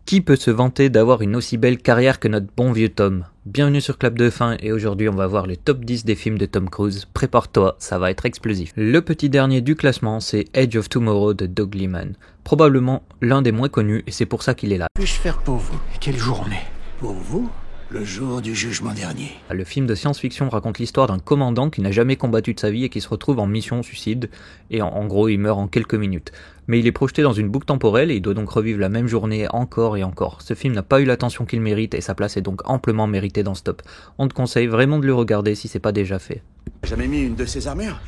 Qui peut se vanter d'avoir une aussi belle carrière que notre bon vieux Tom? Bienvenue sur Clap de Fin et aujourd'hui on va voir les top 10 des films de Tom Cruise. Prépare-toi, ça va être explosif. Le petit dernier du classement, c'est Edge of Tomorrow de Doug Liman. Probablement l'un des moins connus et c'est pour ça qu'il est là. Puis-je faire pour vous? Quel jour on est? Pour vous? Le jour du jugement dernier. Le film de science-fiction raconte l'histoire d'un commandant qui n'a jamais combattu de sa vie et qui se retrouve en mission suicide, et en gros il meurt en quelques minutes. Mais il est projeté dans une boucle temporelle et il doit donc revivre la même journée encore et encore. Ce film n'a pas eu l'attention qu'il mérite et sa place est donc amplement méritée dans ce top. On te conseille vraiment de le regarder si c'est pas déjà fait. Jamais mis une de ces armures?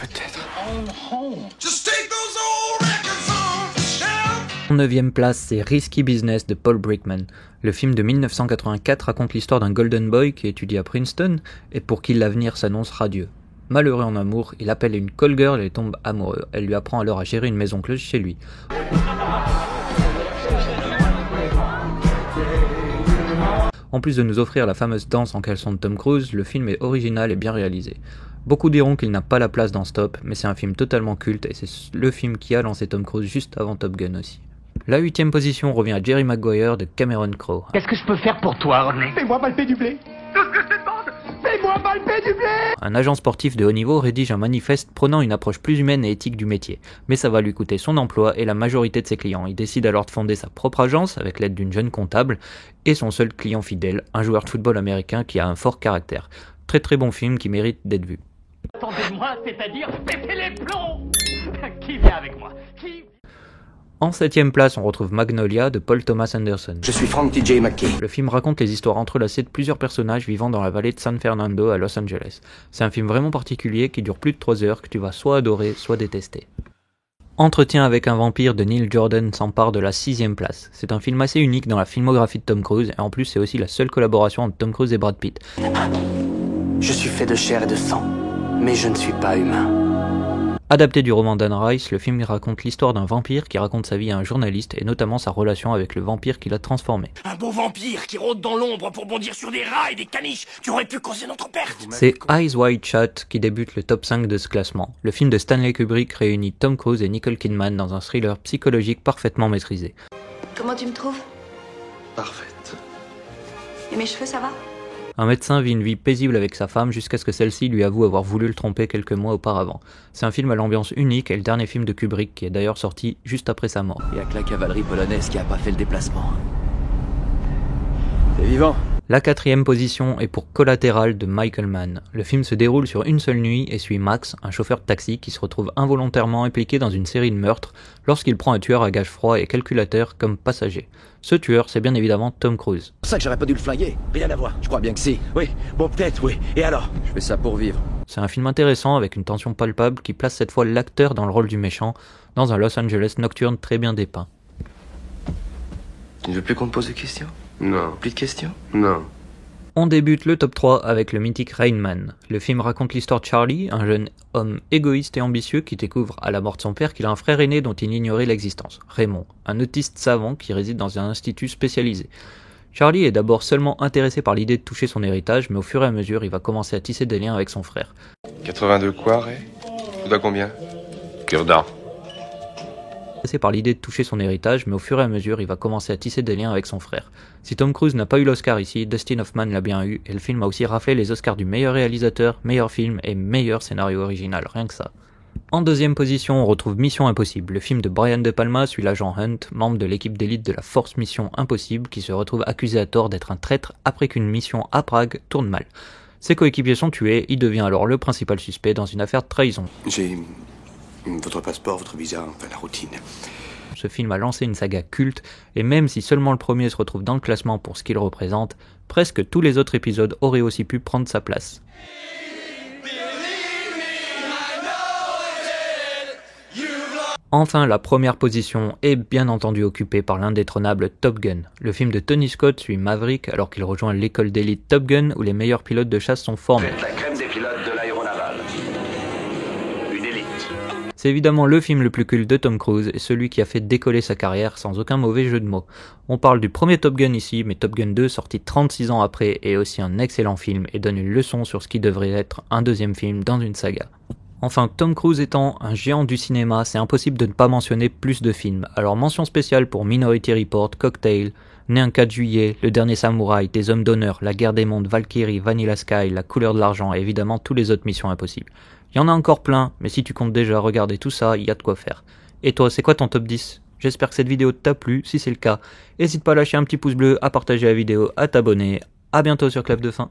Peut-être. En 9ème place, c'est Risky Business de Paul Brickman. Le film de 1984 raconte l'histoire d'un golden boy qui étudie à Princeton et pour qui l'avenir s'annonce radieux. Malheureux en amour, il appelle une call girl et tombe amoureux. Elle lui apprend alors à gérer une maison close chez lui. En plus de nous offrir la fameuse danse en caleçon de Tom Cruise, le film est original et bien réalisé. Beaucoup diront qu'il n'a pas la place dans ce top, mais c'est un film totalement culte et c'est le film qui a lancé Tom Cruise juste avant Top Gun aussi. La 8ème position revient à Jerry Maguire de Cameron Crowe. Qu'est-ce que je peux faire pour toi, René? Fais-moi palper du blé. Tout ce que je te demande, fais-moi palper du blé. Un agent sportif de haut niveau rédige un manifeste prônant une approche plus humaine et éthique du métier, mais ça va lui coûter son emploi et la majorité de ses clients. Il décide alors de fonder sa propre agence avec l'aide d'une jeune comptable et son seul client fidèle, un joueur de football américain qui a un fort caractère. Très très bon film qui mérite d'être vu. Attendez de moi, c'est-à-dire pétez les plombs. Qui vient avec moi? En 7ème place, on retrouve Magnolia de Paul Thomas Anderson. Je suis Frank T.J. McKay. Le film raconte les histoires entrelacées de plusieurs personnages vivant dans la vallée de San Fernando à Los Angeles. C'est un film vraiment particulier qui dure plus de 3 heures, que tu vas soit adorer, soit détester. Entretien avec un vampire de Neil Jordan s'empare de la 6ème place. C'est un film assez unique dans la filmographie de Tom Cruise et en plus c'est aussi la seule collaboration entre Tom Cruise et Brad Pitt. Je suis fait de chair et de sang, mais je ne suis pas humain. Adapté du roman d'Anne Rice, le film raconte l'histoire d'un vampire qui raconte sa vie à un journaliste et notamment sa relation avec le vampire qui l'a transformé. Un beau vampire qui rôde dans l'ombre pour bondir sur des rats et des caniches qui auraient pu causer notre perte. C'est Eyes Wide Shut qui débute le top 5 de ce classement. Le film de Stanley Kubrick réunit Tom Cruise et Nicole Kidman dans un thriller psychologique parfaitement maîtrisé. Comment tu me trouves? Parfaite. Et mes cheveux, ça va? Un médecin vit une vie paisible avec sa femme jusqu'à ce que celle-ci lui avoue avoir voulu le tromper quelques mois auparavant. C'est un film à l'ambiance unique et le dernier film de Kubrick qui est d'ailleurs sorti juste après sa mort. Il y a que la cavalerie polonaise qui a pas fait le déplacement. T'es vivant? La 4ème position est pour Collateral de Michael Mann. Le film se déroule sur une seule nuit et suit Max, un chauffeur de taxi qui se retrouve involontairement impliqué dans une série de meurtres lorsqu'il prend un tueur à gages froid et calculateur comme passager. Ce tueur, c'est bien évidemment Tom Cruise. C'est pour ça que j'aurais pas dû le flinguer. Rien à voir. Je crois bien que si. Oui. Bon, peut-être, oui. Et alors? Je fais ça pour vivre. C'est un film intéressant avec une tension palpable qui place cette fois l'acteur dans le rôle du méchant dans un Los Angeles nocturne très bien dépeint. Tu ne veux plus qu'on te pose de questions? Non. Plus de questions? Non. On débute le top 3 avec le mythique Rain Man. Le film raconte l'histoire de Charlie, un jeune homme égoïste et ambitieux qui découvre à la mort de son père qu'il a un frère aîné dont il ignorait l'existence, Raymond, un autiste savant qui réside dans un institut spécialisé. Charlie est d'abord seulement intéressé par l'idée de toucher son héritage, mais au fur et à mesure il va commencer à tisser des liens avec son frère. 82 quoi, Ray? Tu dois combien? Cure-dent. Par l'idée de toucher son héritage, mais au fur et à mesure, il va commencer à tisser des liens avec son frère. Si Tom Cruise n'a pas eu l'Oscar ici, Dustin Hoffman l'a bien eu, et le film a aussi raflé les Oscars du meilleur réalisateur, meilleur film et meilleur scénario original, rien que ça. En 2ème position, on retrouve Mission Impossible. Le film de Brian De Palma suit l'agent Hunt, membre de l'équipe d'élite de la Force Mission Impossible, qui se retrouve accusé à tort d'être un traître après qu'une mission à Prague tourne mal. Ses coéquipiers sont tués, il devient alors le principal suspect dans une affaire de trahison. J'ai votre passeport, votre visa, enfin la routine. Ce film a lancé une saga culte, et même si seulement le premier se retrouve dans le classement pour ce qu'il représente, presque tous les autres épisodes auraient aussi pu prendre sa place. Enfin, la première position est bien entendu occupée par l'indétrônable Top Gun. Le film de Tony Scott suit Maverick alors qu'il rejoint l'école d'élite Top Gun où les meilleurs pilotes de chasse sont formés. La crème des pilotes de l'aéronaval. Une élite. C'est évidemment le film le plus culte de Tom Cruise et celui qui a fait décoller sa carrière sans aucun mauvais jeu de mots. On parle du premier Top Gun ici, mais Top Gun 2 sorti 36 ans après est aussi un excellent film et donne une leçon sur ce qui devrait être un deuxième film dans une saga. Enfin, Tom Cruise étant un géant du cinéma, c'est impossible de ne pas mentionner plus de films. Alors mention spéciale pour Minority Report, Cocktail, Né un 4 juillet, Le Dernier Samouraï, Des Hommes d'Honneur, La Guerre des Mondes, Valkyrie, Vanilla Sky, La Couleur de l'Argent et évidemment tous les autres Missions Impossibles. Il y en a encore plein, mais si tu comptes déjà regarder tout ça, il y a de quoi faire. Et toi, c'est quoi ton top 10 ? J'espère que cette vidéo t'a plu, si c'est le cas, n'hésite pas à lâcher un petit pouce bleu, à partager la vidéo, à t'abonner. À bientôt sur Clap de Fin.